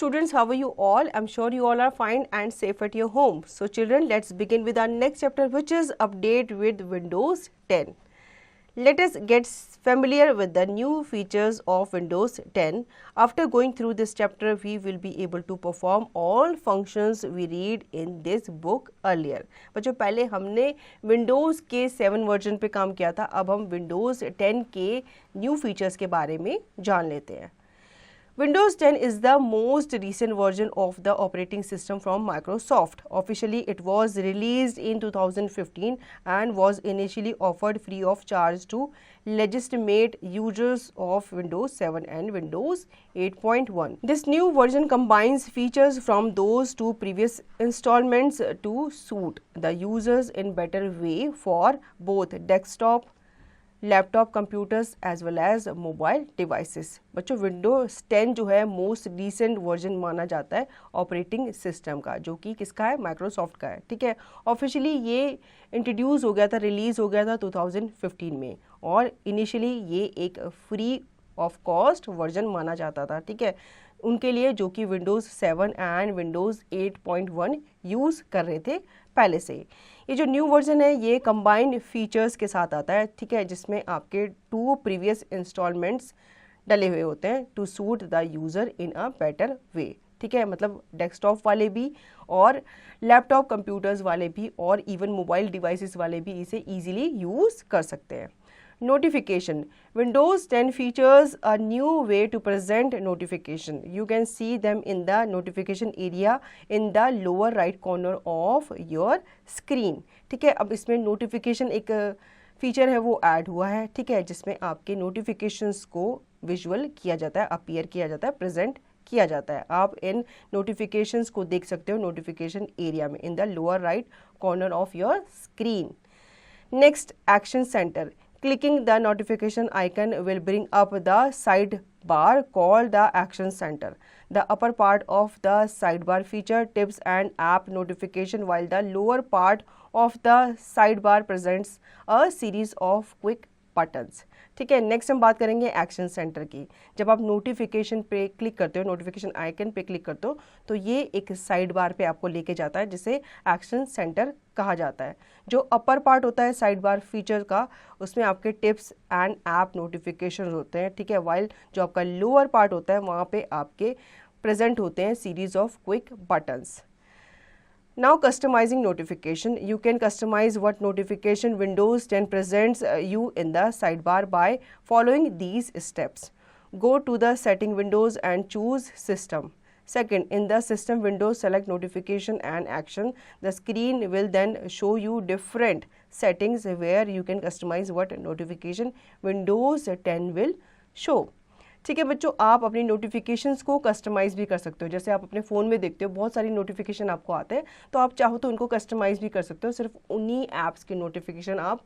students, how are you all? I'm sure you all are fine and safe at your home. So children, let's begin with our next chapter, which is update with Windows 10. Let us get familiar with the new features of Windows 10. After going through this chapter, we will be able to perform all functions we read in this book earlier. बच्चों पहले हमने Windows के 7 version पे काम किया था, अब हम Windows 10 के न्यू फीचर्स के बारे में जान लेते हैं. Windows 10 is the most recent version of the operating system from Microsoft. Officially, it was released in 2015 and was initially offered free of charge to legitimate users of Windows 7 and Windows 8.1. This new version combines features from those two previous installments to suit the users in better way for both desktop laptop computers as well as mobile devices. बच्चों Windows 10 जो है most recent version माना जाता है operating system का, जो कि किसका है, माइक्रोसॉफ्ट का है. ठीक है, ऑफिशियली ये इंट्रोड्यूस हो गया था, रिलीज़ हो गया था 2015 में, और इनिशियली ये एक फ्री ऑफ कॉस्ट वर्जन माना जाता था. ठीक है, उनके लिए जो कि विंडोज़ 7 एंड विंडोज़ 8.1 यूज़ कर रहे थे पहले से. ये जो न्यू वर्जन है ये कंबाइंड फीचर्स के साथ आता है. ठीक है, जिसमें आपके 2 प्रीवियस इंस्टॉलमेंट्स डले हुए होते हैं to suit the user in a better way. ठीक है, मतलब डेस्कटॉप वाले भी और लैपटॉप कंप्यूटर्स वाले भी और इवन मोबाइल डिवाइसेस वाले भी इसे ईजिली यूज़ कर सकते हैं. Notification. Windows 10 features a new way to present notification. You can see them in the notification area in the lower right corner of your screen. ठीक है, अब इसमें notification एक फीचर है वो ऐड हुआ है. ठीक है, जिसमें आपके notifications को विजुअल किया जाता है, अपीयर किया जाता है, प्रेजेंट किया जाता है. आप इन notifications को देख सकते हो notification एरिया में in the lower right corner of your screen. Next, Action Center. Clicking the notification icon will bring up the sidebar called the Action Center. The upper part of the sidebar feature tips and app notification, while the lower part of the sidebar presents a series of quick buttons. ठीक है, next हम बात करेंगे action centre की. जब आप notification पे click करते हो, नोटिफिकेशन आइकन पे क्लिक करते हो, तो ये एक साइड बार पे आपको लेके जाता है जिसे एक्शन सेंटर कहा जाता है. जो अपर पार्ट होता है साइड बार फीचर का, उसमें आपके टिप्स एंड ऐप नोटिफिकेशन होते हैं. ठीक है, वाइल जो आपका लोअर पार्ट होता है वहाँ पे आपके प्रेजेंट होते हैं series of quick buttons. Now customizing notification. You can customize what notification Windows 10 presents you in the sidebar by following these steps. Go to the setting windows and choose system. Second, in the system window, select notification and action. The screen will then show you different settings where you can customize what notification Windows 10 will show. ठीक है बच्चों, आप अपनी notifications को customise भी कर सकते हो. जैसे आप अपने फ़ोन में देखते हो बहुत सारी नोटिफिकेशन आपको आते हैं, तो आप चाहो तो उनको कस्टमाइज़ भी कर सकते हो. सिर्फ उन्हीं ऐप्स की नोटिफिकेशन आप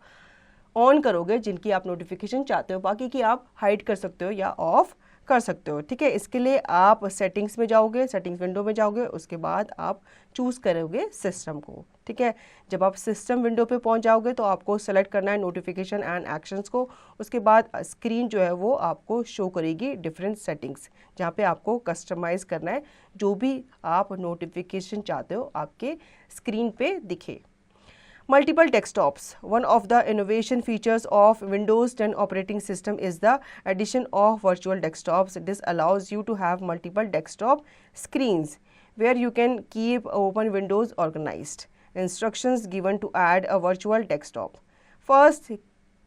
ऑन करोगे जिनकी आप नोटिफिकेशन चाहते हो, बाकी की आप हाइड कर सकते हो या ऑफ कर सकते हो. ठीक है, इसके लिए आप सेटिंग्स में जाओगे, सेटिंग्स विंडो में जाओगे, उसके बाद आप चूज़ करोगे सिस्टम को. ठीक है, जब आप सिस्टम विंडो पे पहुंच जाओगे तो आपको सेलेक्ट करना है नोटिफिकेशन एंड एक्शंस को. उसके बाद स्क्रीन जो है वो आपको शो करेगी डिफरेंट सेटिंग्स, जहाँ पे आपको कस्टमाइज़ करना है जो भी आप नोटिफिकेशन चाहते हो आपके स्क्रीन पे दिखे. Multiple desktops. One of the innovation features of Windows 10 operating system is the addition of virtual desktops. This allows you to have multiple desktop screens where you can keep open windows organized. Instructions given to add a virtual desktop. First,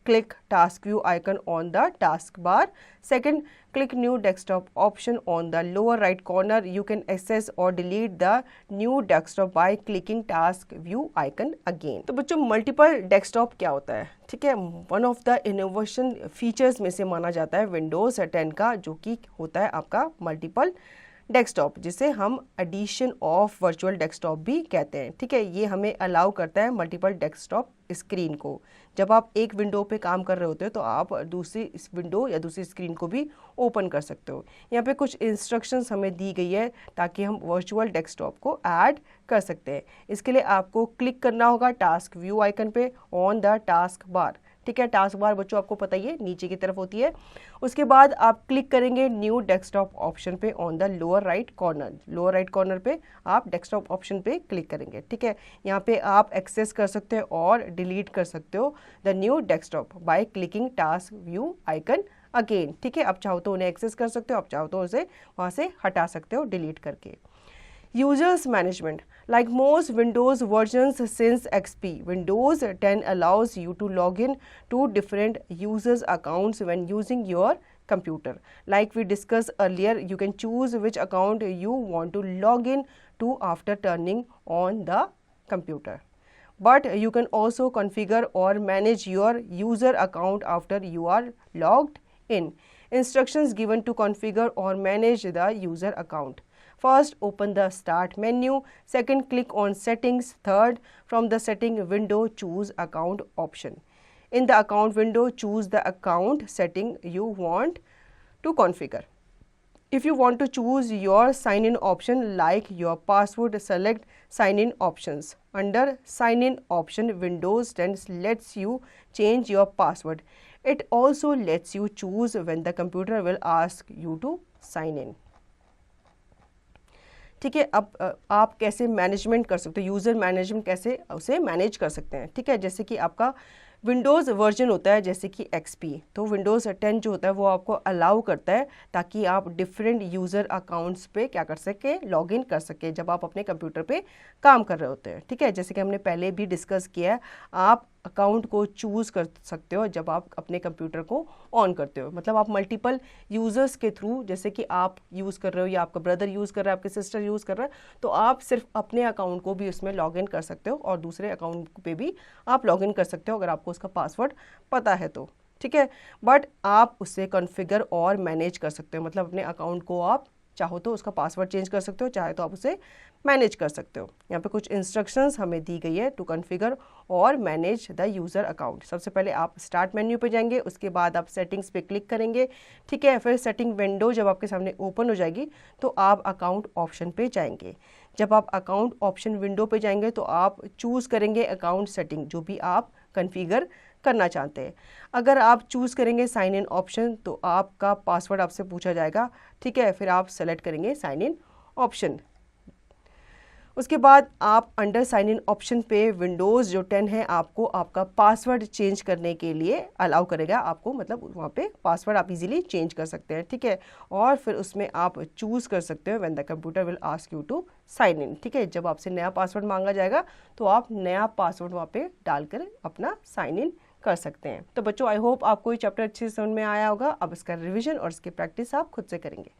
click task view icon on the taskbar. Second, click new desktop option on the lower right corner. You can access or delete the new desktop by clicking task view icon again. तो बच्चों multiple desktop क्या होता है? ठीक है, one of the innovation features में से माना जाता है विंडोज 10 का, जो कि होता है आपका मल्टीपल डेस्कटॉप, जिसे हम एडिशन ऑफ वर्चुअल डेस्कटॉप भी कहते हैं. ठीक है, ये हमें अलाउ करता है मल्टीपल डेस्कटॉप स्क्रीन को. जब आप एक विंडो पे काम कर रहे होते हो तो आप दूसरी विंडो या दूसरी स्क्रीन को भी ओपन कर सकते हो. यहाँ पे कुछ इंस्ट्रक्शंस हमें दी गई है ताकि हम वर्चुअल डेस्कटॉप को ऐड कर सकते हैं. इसके लिए आपको क्लिक करना होगा टास्क व्यू आइकन पे ऑन द टास्क बार. ठीक है। टास्क बार बच्चों आपको पता ही है नीचे की तरफ होती है। उसके बाद आप क्लिक करेंगे न्यू डेस्कटॉप ऑप्शन पे on the lower right corner. Lower right corner पे आप डेस्कटॉप ऑप्शन पे क्लिक करेंगे, ठीक है। यहाँ पे आप एक्सेस कर सकते हो और डिलीट कर सकते हो the new desktop by clicking task view icon again, ठीक है। आप चाहो तो उन्हें एक्सेस कर सकते हो, आप चाहो तो उसे वहाँ से हटा सकते हो डिलीट करके। Users management. Like most Windows versions since XP, Windows 10 allows you to log in to different users accounts when using your computer. Like we discussed earlier, you can choose which account you want to log in to after turning on the computer. But you can also configure or manage your user account after you are logged in. Instructions given to configure or manage the user account. First, open the Start menu. Second, click on Settings. Third, from the Setting window, choose Account option. In the Account window, choose the account setting you want to configure. If you want to choose your sign-in option like your password, select Sign-in options. Under Sign-in option, Windows 10 lets you change your password. It also lets you choose when the computer will ask you to sign in. ठीक है। अब आप कैसे management कर सकते हो, user management कैसे उसे मैनेज कर सकते हैं, ठीक है। जैसे कि आपका विंडोज़ वर्जन होता है जैसे कि XP, तो विंडोज़ 10 जो होता है वो आपको अलाउ करता है ताकि आप डिफरेंट यूज़र अकाउंट्स पे क्या कर सके, लॉगिन कर सके जब आप अपने कंप्यूटर पे काम कर रहे होते हैं, ठीक है। जैसे कि हमने पहले भी डिस्कस किया है, आप अकाउंट को चूज़ कर सकते हो जब आप अपने कंप्यूटर को ऑन करते हो। मतलब आप मल्टीपल यूज़र्स के थ्रू, जैसे कि आप यूज़ कर रहे हो या आपका ब्रदर यूज़ कर रहा है, आपके सिस्टर यूज़ कर रहा है, तो आप सिर्फ अपने अकाउंट को भी उसमें लॉगिन कर सकते हो और दूसरे अकाउंट पे भी आप लॉगिन कर सकते हो अगर आपको उसका पासवर्ड पता है तो, ठीक है। बट आप उससे कॉन्फ़िगर और मैनेज कर सकते हो, मतलब अपने अकाउंट को आप चाहो तो उसका पासवर्ड चेंज कर सकते हो, चाहे तो आप उसे मैनेज कर सकते हो। यहाँ पे कुछ इंस्ट्रक्शंस हमें दी गई है टू कॉन्फ़िगर और मैनेज द यूज़र अकाउंट। सबसे पहले आप स्टार्ट मेन्यू पे जाएंगे, उसके बाद आप सेटिंग्स पे क्लिक करेंगे, ठीक है। फिर सेटिंग विंडो जब आपके सामने ओपन हो जाएगी तो आप अकाउंट ऑप्शन पे जाएंगे। जब आप अकाउंट ऑप्शन विंडो पे जाएंगे तो आप चूज़ करेंगे अकाउंट सेटिंग जो भी आप कॉन्फ़िगर करना चाहते हैं। अगर आप चूज़ करेंगे साइन इन ऑप्शन तो आपका पासवर्ड आपसे पूछा जाएगा, ठीक है। फिर आप सेलेक्ट करेंगे साइन इन ऑप्शन। उसके बाद आप अंडर साइन इन ऑप्शन पे विंडोज़ जो 10 है आपको आपका पासवर्ड चेंज करने के लिए अलाउ करेगा आपको, मतलब वहाँ पे पासवर्ड आप इजीली चेंज कर सकते हैं, ठीक है। और फिर उसमें आप चूज़ कर सकते हो when the computer will ask you to sign in, ठीक है। जब आपसे नया पासवर्ड मांगा जाएगा तो आप नया पासवर्ड वहाँ पे डालकर अपना साइन इन कर सकते हैं। तो बच्चों आई होप आपको ये चैप्टर अच्छे से समझ में आया होगा। अब इसका रिवीजन और इसकी प्रैक्टिस आप खुद से करेंगे।